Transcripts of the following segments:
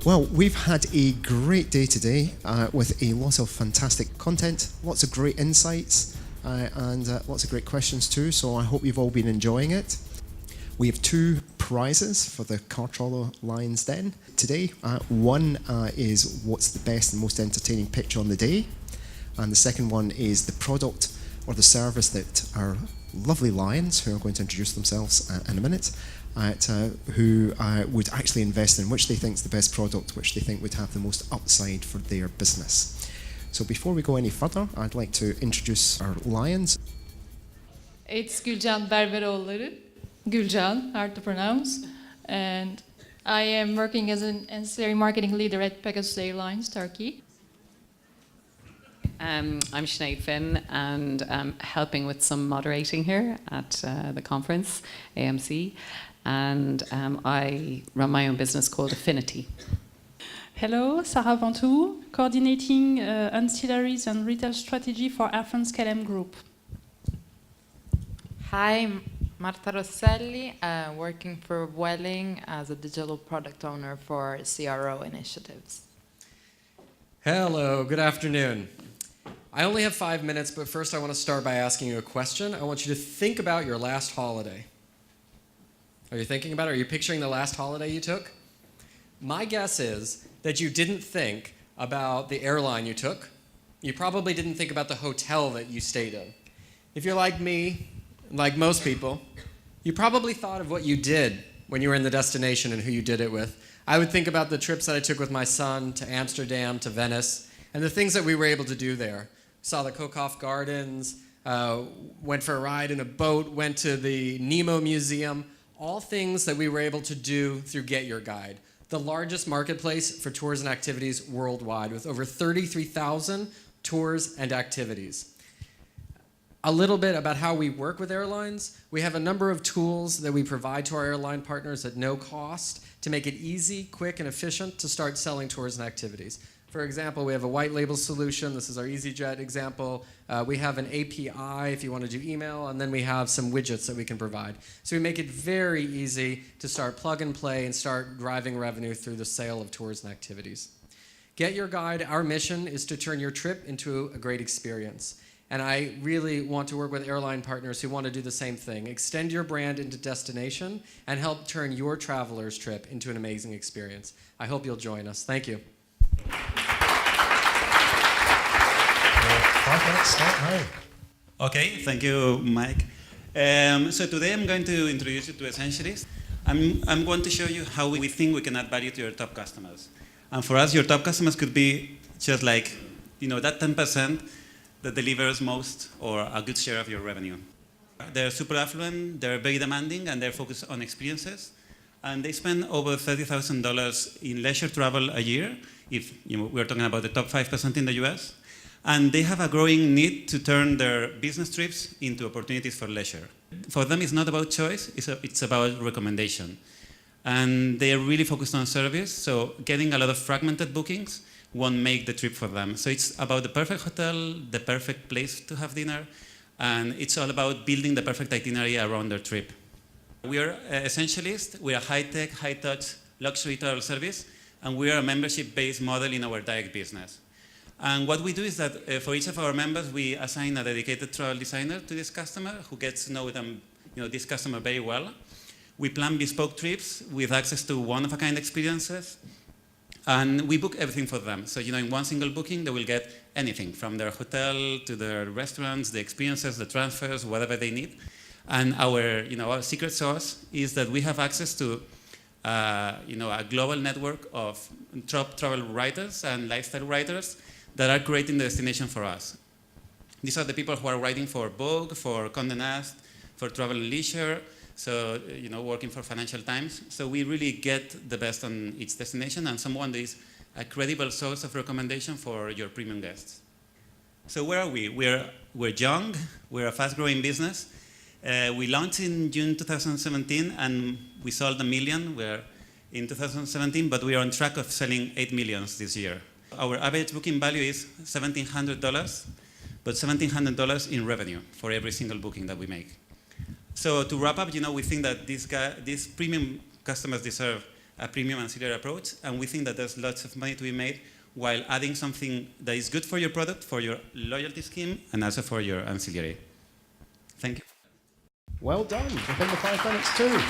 Well, we've had a great day today with a lot of fantastic content, lots of great insights, and lots of great questions too, so I hope you've all been enjoying it. We have two prizes for the Car Trawler Lions Den today. One is what's the best and most entertaining picture on the day, and the second one is the product or the service that our lovely lions, who are going to introduce themselves in a minute, who would actually invest in, which they think is the best product, which they think would have the most upside for their business. So before we go any further, I'd like to introduce our lions. It's Gülcan Berberoğulları, Gülcan, hard to pronounce, and I am working as an ancillary marketing leader at Pegasus Airlines, Turkey. I'm Sinead Finn, and I'm helping with some moderating here at the conference, AMC, and I run my own business called Affinity. Hello, Sarah Ventoux, coordinating ancillaries and retail strategy for Air France-KLM Group. Hi, Marta Rosselli, working for Welling as a digital product owner for CRO initiatives. Hello, good afternoon. I only have 5 minutes, but first I want to start by asking you a question. I want you to think about your last holiday. Are you thinking about it? Are you picturing the last holiday you took? My guess is that you didn't think about the airline you took. You probably didn't think about the hotel that you stayed in. If you're like me, like most people, you probably thought of what you did when you were in the destination and who you did it with. I would think about the trips that I took with my son to Amsterdam, to Venice, and the things that we were able to do there. Saw the Kokhoff Gardens, went for a ride in a boat, went to the Nemo Museum, all things that we were able to do through Get Your Guide, the largest marketplace for tours and activities worldwide, with over 33,000 tours and activities. A little bit about how we work with airlines. We have a number of tools that we provide to our airline partners at no cost to make it easy, quick, and efficient to start selling tours and activities. For example, we have a white label solution. This is our EasyJet example. We have an API if you want to do email, and then we have some widgets that we can provide. So we make it very easy to start plug and play and start driving revenue through the sale of tours and activities. Get Your Guide, our mission is to turn your trip into a great experience. And I really want to work with airline partners who want to do the same thing. Extend your brand into destination and help turn your traveler's trip into an amazing experience. I hope you'll join us. Thank you. 5 minutes, start now. Okay, thank you, Mike. So today I'm going to introduce you to Essentialist. I'm going to show you how we think we can add value to your top customers. And for us, your top customers could be just like, that 10% that delivers most or a good share of your revenue. They're super affluent, they're very demanding, and they're focused on experiences. And they spend over $30,000 in leisure travel a year, if we're talking about the top 5% in the US. And they have a growing need to turn their business trips into opportunities for leisure. For them, it's not about choice, it's about recommendation. And they are really focused on service, so getting a lot of fragmented bookings won't make the trip for them. So it's about the perfect hotel, the perfect place to have dinner, and it's all about building the perfect itinerary around their trip. We are Essentialist, we are high-tech, high-touch luxury travel service, and we are a membership-based model in our direct business. And what we do is that for each of our members, we assign a dedicated travel designer to this customer who gets to know them, this customer very well. We plan bespoke trips with access to one-of-a-kind experiences, and we book everything for them. So, in one single booking, they will get anything from their hotel to their restaurants, the experiences, the transfers, whatever they need. And our secret sauce is that we have access to a global network of top travel writers and lifestyle writers that are creating the destination for us. These are the people who are writing for Vogue, for Condé Nast, for Travel and Leisure, so working for Financial Times. So we really get the best on each destination, and someone that is a credible source of recommendation for your premium guests. So where are we? We're young, we're a fast-growing business. We launched in June 2017, and we sold 1 million. We're in 2017, but we are on track of selling 8 million this year. Our average booking value is $1,700, but $1,700 in revenue for every single booking that we make. So to wrap up, we think that these premium customers deserve a premium ancillary approach, and we think that there's lots of money to be made while adding something that is good for your product, for your loyalty scheme, and also for your ancillary. Thank you. Well done, within the 5 minutes too.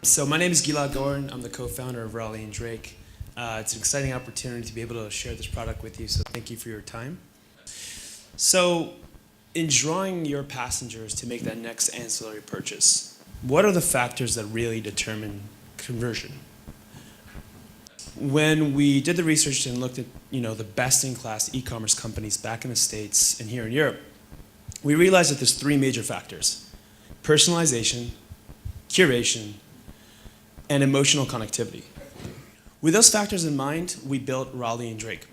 So my name is Gilad Gorin. I'm the co-founder of Raleigh & Drake. It's an exciting opportunity to be able to share this product with you, so thank you for your time. So in drawing your passengers to make that next ancillary purchase, what are the factors that really determine conversion? When we did the research and looked at the best-in-class e-commerce companies back in the States and here in Europe, we realized that there's 3 major factors: personalization, curation, and emotional connectivity. With those factors in mind, we built Raleigh & Drake.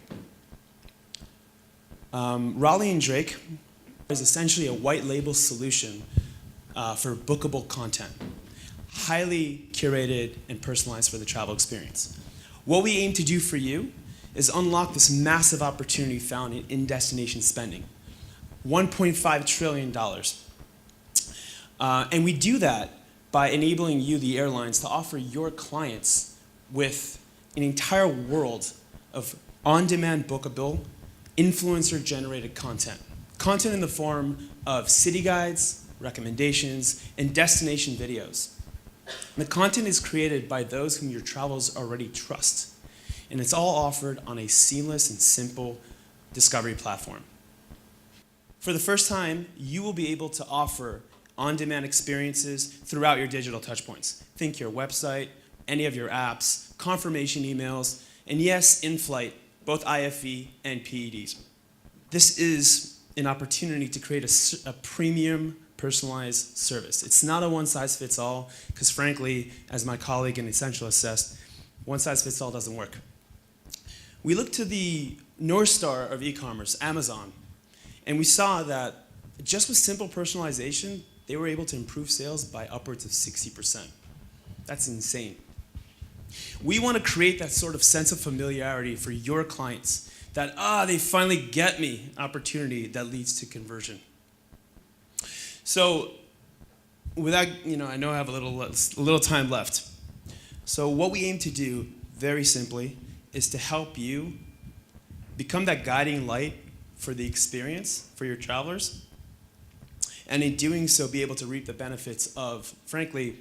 Raleigh & Drake is essentially a white label solution for bookable content, highly curated and personalized for the travel experience. What we aim to do for you is unlock this massive opportunity found in in-destination spending, $1.5 trillion. And we do that by enabling you, the airlines, to offer your clients with an entire world of on-demand bookable, influencer-generated content. Content in the form of city guides, recommendations, and destination videos. The content is created by those whom your travels already trust, and it's all offered on a seamless and simple discovery platform. For the first time, you will be able to offer on-demand experiences throughout your digital touchpoints. Think your website, any of your apps, confirmation emails, and yes, in-flight, both IFE and PEDs. This is an opportunity to create a premium personalized service. It's not a one-size-fits-all, because frankly, as my colleague in Essential assessed, one-size-fits-all doesn't work. We looked to the North Star of e-commerce, Amazon, and we saw that just with simple personalization, they were able to improve sales by upwards of 60%. That's insane. We want to create that sort of sense of familiarity for your clients, that, they finally get me opportunity that leads to conversion. So without, I know I have a little time left. So what we aim to do, very simply, is to help you become that guiding light for the experience for your travelers, and in doing so, be able to reap the benefits of, frankly,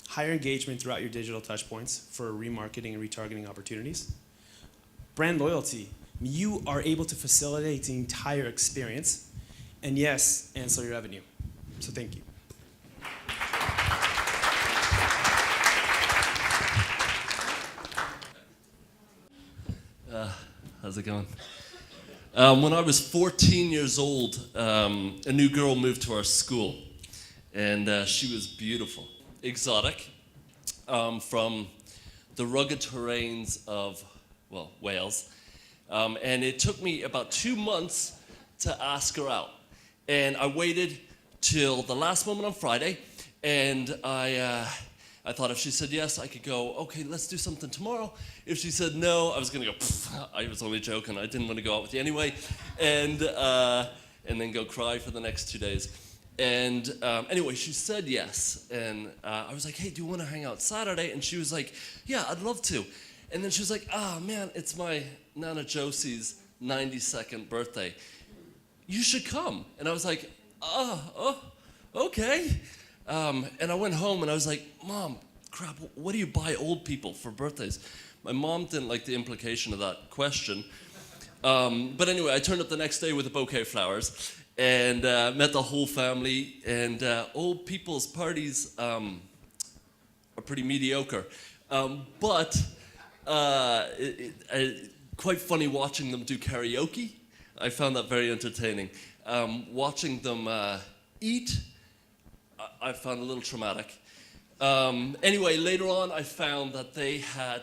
higher engagement throughout your digital touchpoints for remarketing and retargeting opportunities. Brand loyalty. You are able to facilitate the entire experience, and yes, ancillary revenue. So thank you. How's it going? When I was 14 years old, a new girl moved to our school, and she was beautiful, exotic, from the rugged terrains of, Wales. And it took me about 2 months to ask her out. And I waited till the last moment on Friday, and I thought if she said yes, I could go, okay, let's do something tomorrow. If she said no, I was gonna go, I was only joking, I didn't want to go out with you anyway, and then go cry for the next 2 days. And anyway, she said yes, and I was like, hey, do you want to hang out Saturday? And she was like, yeah, I'd love to. And then she was like, man, it's my Nana Josie's 92nd birthday. You should come. And I was like, okay. And I went home and I was like, Mom, crap, what do you buy old people for birthdays? My mom didn't like the implication of that question. But anyway, I turned up the next day with a bouquet of flowers and met the whole family. And old people's parties are pretty mediocre. But quite funny watching them do karaoke. I found that very entertaining. Watching them eat, I found a little traumatic. Anyway, later on, I found that they had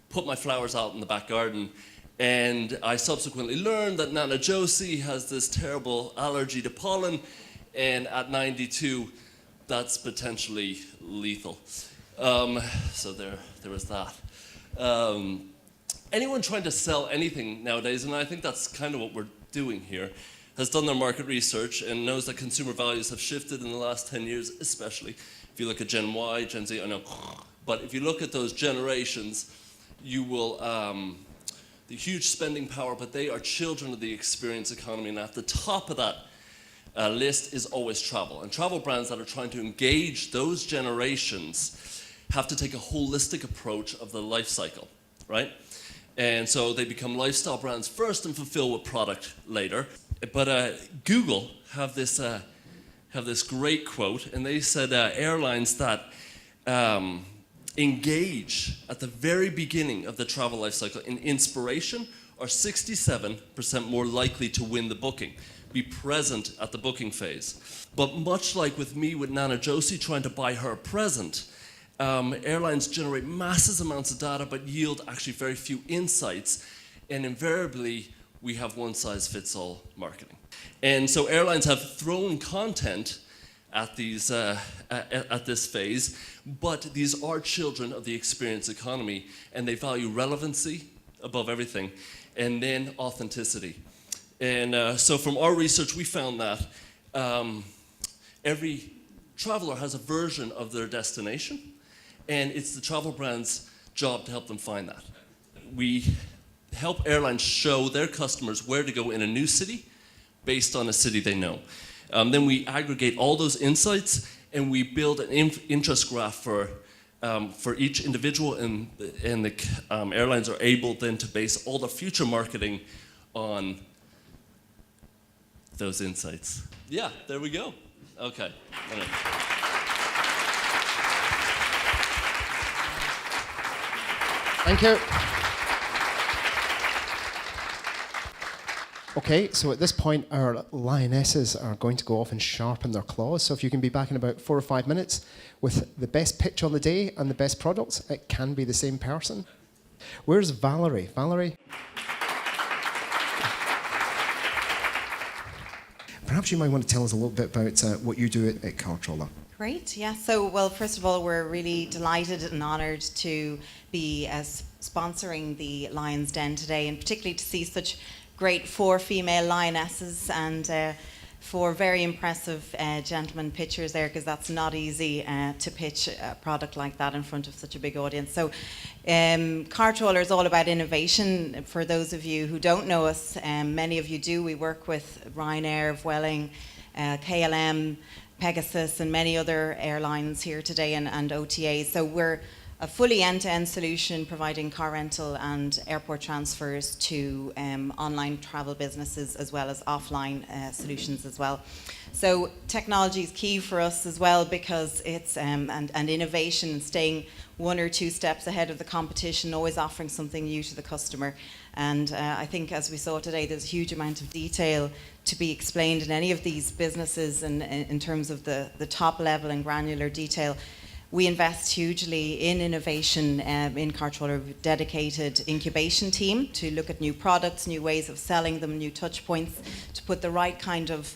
put my flowers out in the back garden, and I subsequently learned that Nana Josie has this terrible allergy to pollen, and at 92, that's potentially lethal. So there was that. Anyone trying to sell anything nowadays, and I think that's kind of what we're doing here, has done their market research and knows that consumer values have shifted in the last 10 years especially, If you look at Gen Y, Gen Z, I know. But if you look at those generations, you will, the huge spending power, but they are children of the experience economy. And at the top of that list is always travel. And travel brands that are trying to engage those generations have to take a holistic approach of the life cycle, right? And so they become lifestyle brands first and fulfill with product later. But Google have this great quote, and they said airlines that engage at the very beginning of the travel life cycle in inspiration are 67% more likely to win the booking, be present at the booking phase. But much like with me with Nana Josie trying to buy her a present, airlines generate massive amounts of data but yield actually very few insights, and invariably we have one-size-fits-all marketing. And so airlines have thrown content at these at this phase, but these are children of the experience economy, and they value relevancy above everything, and then authenticity. And so from our research, we found that every traveler has a version of their destination, and it's the travel brand's job to help them find that. We help airlines show their customers where to go in a new city based on a city they know. Then we aggregate all those insights, and we build an interest graph for each individual, and the airlines are able then to base all the future marketing on those insights. Yeah, there we go. Okay. Thank you. Okay, so at this point, our lionesses are going to go off and sharpen their claws. So if you can be back in about 4 or 5 minutes with the best pitch on the day and the best products, it can be the same person. Where's Valerie? Valerie? Perhaps you might want to tell us a little bit about what you do at CarTrawler. Great, yeah. So, well, first of all, we're really delighted and honoured to be sponsoring the Lion's Den today, and particularly to see such great 4 female lionesses and 4 very impressive gentlemen pitchers there, because that's not easy to pitch a product like that in front of such a big audience. So CarTrawler is all about innovation. For those of you who don't know us, many of you do. We work with Ryanair, Vueling, KLM, Pegasus, and many other airlines here today, and OTAs. So we're a fully end-to-end solution providing car rental and airport transfers to online travel businesses, as well as offline solutions as well. So technology is key for us as well, because it's and innovation, staying 1 or 2 steps ahead of the competition, always offering something new to the customer. And I think, as we saw today, there's a huge amount of detail to be explained in any of these businesses, and in terms of the top level and granular detail. We invest hugely in innovation in CarTrawler. We have a dedicated incubation team to look at new products, new ways of selling them, new touch points, to put the right kind of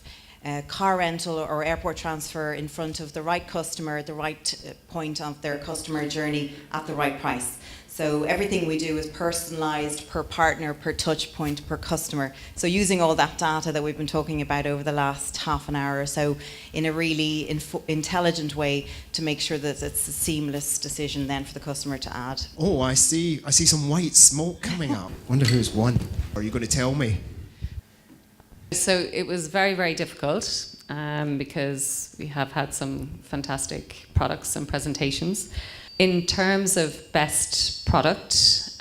car rental or airport transfer in front of the right customer at the right point of their customer journey at the right price. So everything we do is personalised per partner, per touch point, per customer. So using all that data that we've been talking about over the last half an hour or so in a really intelligent way to make sure that it's a seamless decision then for the customer to add. Oh, I see some white smoke coming up. Wonder who's won. Are you going to tell me? So it was very, very difficult because we have had some fantastic products and presentations. In terms of best product,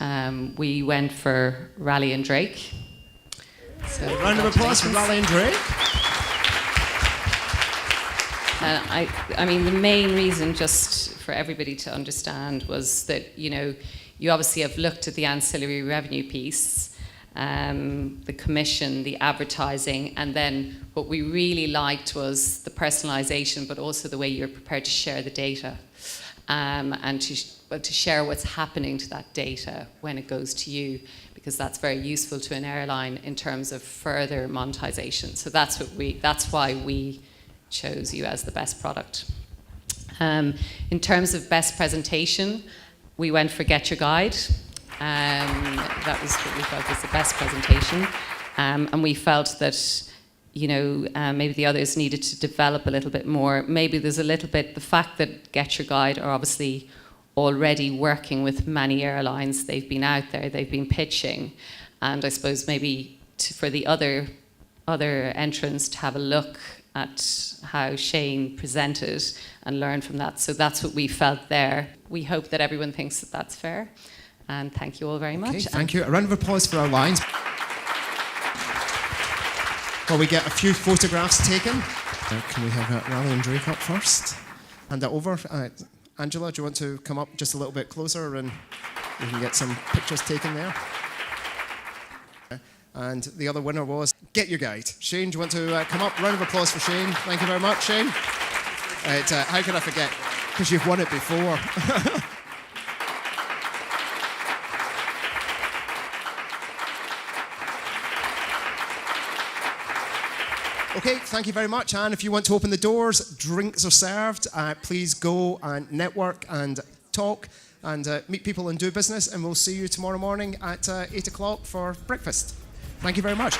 we went for Raleigh and Drake. So round of applause for Raleigh and Drake. I mean, the main reason, just for everybody to understand, was that, you know, you obviously have looked at the ancillary revenue piece, the commission, the advertising, and then what we really liked was the personalization, but also the way you're prepared to share the data. And to share what's happening to that data when it goes to you, because that's very useful to an airline in terms of further monetization. So that's why we chose you as the best product. In terms of best presentation, we went for Get Your Guide. That was what we felt was the best presentation, and we felt that, maybe the others needed to develop a little bit more. Maybe there's a little bit, the fact that Get Your Guide are obviously already working with many airlines. They've been out there, they've been pitching. And I suppose maybe for the other entrants to have a look at how Shane presented and learn from that. So that's what we felt there. We hope that everyone thinks that that's fair. And thank you all very much. Okay, thank you. A round of applause for our lines. While we get a few photographs taken. Can we have Raleigh and Drake up first? Hand it over. Angela, do you want to come up just a little bit closer and we can get some pictures taken there? And the other winner was Get Your Guide. Shane, do you want to come up? Round of applause for Shane. Thank you very much, Shane. How could I forget? Because you've won it before. Okay, thank you very much. And if you want to open the doors, drinks are served. Please go and network and talk and meet people and do business. And we'll see you tomorrow morning at 8 o'clock for breakfast. Thank you very much.